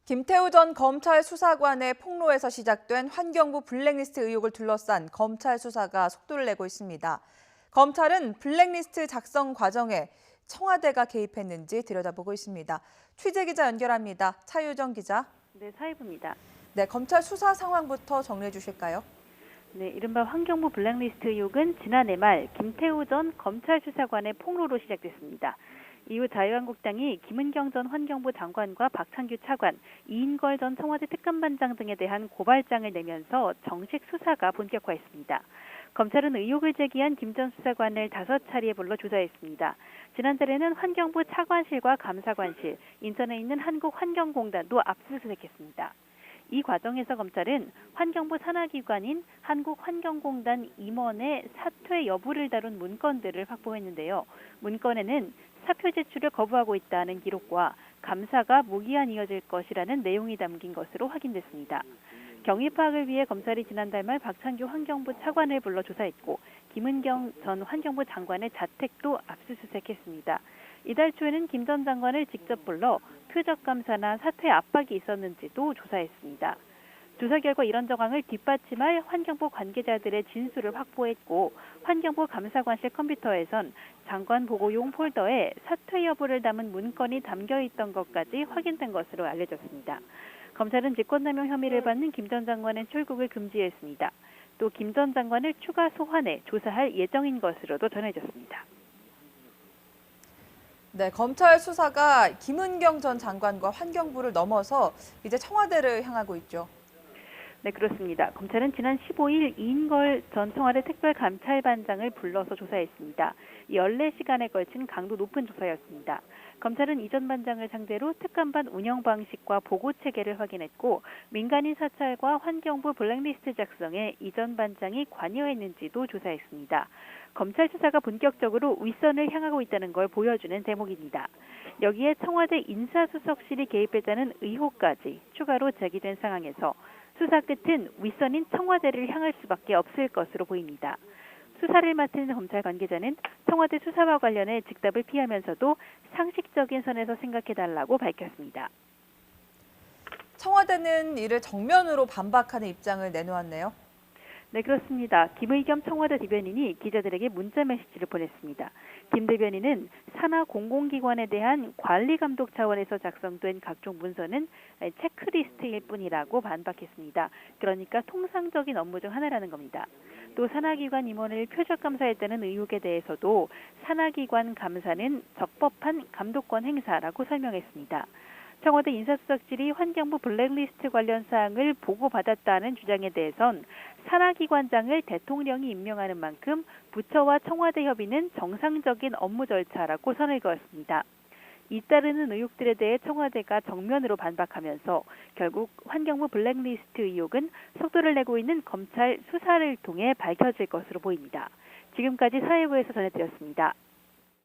김태우 전 검찰 수사관의 폭로에서 시작된 환경부 블랙리스트 의혹을 둘러싼 검찰 수사가 속도를 내고 있습니다. 검찰은 블랙리스트 작성 과정에 청와대가 개입했는지 들여다보고 있습니다. 취재기자 연결합니다. 차유정 기자. 네, 사회부입니다. 네, 검찰 수사 상황부터 정리해 주실까요? 네, 이른바 환경부 블랙리스트 의혹은 지난해 말 김태우 전 검찰 수사관의 폭로로 시작됐습니다. 이후 자유한국당이 김은경 전 환경부 장관과 박창규 차관, 이인걸 전 청와대 특감반장 등에 대한 고발장을 내면서 정식 수사가 본격화했습니다. 검찰은 의혹을 제기한 김 전 수사관을 5차례에 불러 조사했습니다. 지난달에는 환경부 차관실과 감사관실, 인천에 있는 한국환경공단도 압수수색했습니다. 이 과정에서 검찰은 환경부 산하기관인 한국환경공단 임원의 사퇴 여부를 다룬 문건들을 확보했는데요. 문건에는 사표 제출을 거부하고 있다는 기록과 감사가 무기한 이어질 것이라는 내용이 담긴 것으로 확인됐습니다. 경위 파악을 위해 검찰이 지난달 말 박창규 환경부 차관을 불러 조사했고 김은경 전 환경부 장관의 자택도 압수수색했습니다. 이달 초에는 김 전 장관을 직접 불러 표적 감사나 사퇴 압박이 있었는지도 조사했습니다. 조사 결과 이런 정황을 뒷받침할 환경부 관계자들의 진술을 확보했고 환경부 감사관실 컴퓨터에선 장관 보고용 폴더에 사퇴 여부를 담은 문건이 담겨 있던 것까지 확인된 것으로 알려졌습니다. 검찰은 직권남용 혐의를 받는 김 전 장관의 출국을 금지했습니다. 또 김 전 장관을 추가 소환해 조사할 예정인 것으로도 전해졌습니다. 네, 검찰 수사가 김은경 전 장관과 환경부를 넘어서 이제 청와대를 향하고 있죠. 네, 그렇습니다. 검찰은 지난 15일 이인걸 전 청와대 특별감찰반장을 불러서 조사했습니다. 14시간에 걸친 강도 높은 조사였습니다. 검찰은 이 전 반장을 상대로 특감반 운영 방식과 보고 체계를 확인했고 민간인 사찰과 환경부 블랙리스트 작성에 이 전 반장이 관여했는지도 조사했습니다. 검찰 수사가 본격적으로 윗선을 향하고 있다는 걸 보여주는 대목입니다. 여기에 청와대 인사수석실이 개입했다는 의혹까지 추가로 제기된 상황에서 수사 끝은 윗선인 청와대를 향할 수밖에 없을 것으로 보입니다. 수사를 맡은 검찰 관계자는 청와대 수사와 관련해 직답을 피하면서도 상식적인 선에서 생각해달라고 밝혔습니다. 청와대는 이를 정면으로 반박하는 입장을 내놓았네요. 네, 그렇습니다. 김의겸 청와대 대변인이 기자들에게 문자 메시지를 보냈습니다. 김 대변인은 산하 공공기관에 대한 관리 감독 차원에서 작성된 각종 문서는 체크리스트일 뿐이라고 반박했습니다. 그러니까 통상적인 업무 중 하나라는 겁니다. 또 산하기관 임원을 표적 감사했다는 의혹에 대해서도 산하기관 감사는 적법한 감독권 행사라고 설명했습니다. 청와대 인사수석실이 환경부 블랙리스트 관련 사항을 보고받았다는 주장에 대해선 산하기관장을 대통령이 임명하는 만큼 부처와 청와대 협의는 정상적인 업무 절차라고 선을 그었습니다. 잇따르는 의혹들에 대해 청와대가 정면으로 반박하면서 결국 환경부 블랙리스트 의혹은 속도를 내고 있는 검찰 수사를 통해 밝혀질 것으로 보입니다. 지금까지 사회부에서 전해드렸습니다.